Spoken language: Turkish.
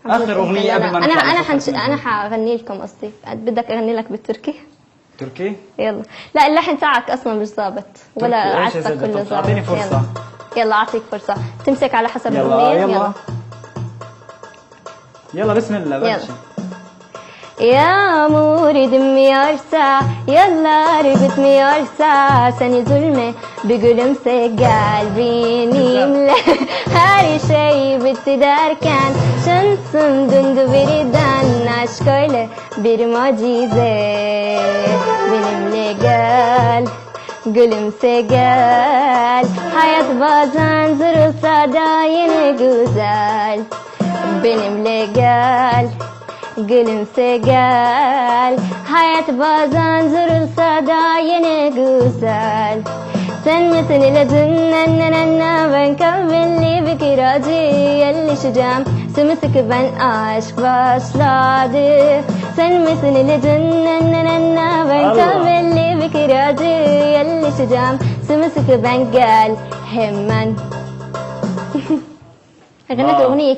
اخر اغنيه قبل ما نطلع انا حغني لكم قصدي. بدك اغني لك بالتركي؟ تركي؟ يلا. لا اللحن تاعك اصلا مش ظابط ولا عزفك كله ظابط. اعطيني فرصه. يلا اعطيك فرصه تمسك على حسب يلا الاغنيه. يلا بسم الله بلشي. Yağmur edemiyorsa, yollar bitmiyorsa, seni zulme bir gülümse gel benimle. Her şey bitti derken şansım döndü birden, aşk öyle bir mucize. Benimle gel, gülümse gel, hayat bazen zor olsa da yine güzel. Benimle gel, gülümse gel, hayat bazen zor olsa da yine güzel. Sen misin ilacın ennenenne, ben kalbinli bir kiracı yerleşeceğim. Sımsıkı ben aşk başladı. Sen misin ilacın ennenenne, ben kalbinli bir kiracı yerleşeceğim. Sımsıkı ben gel hemen. غنيت أغنية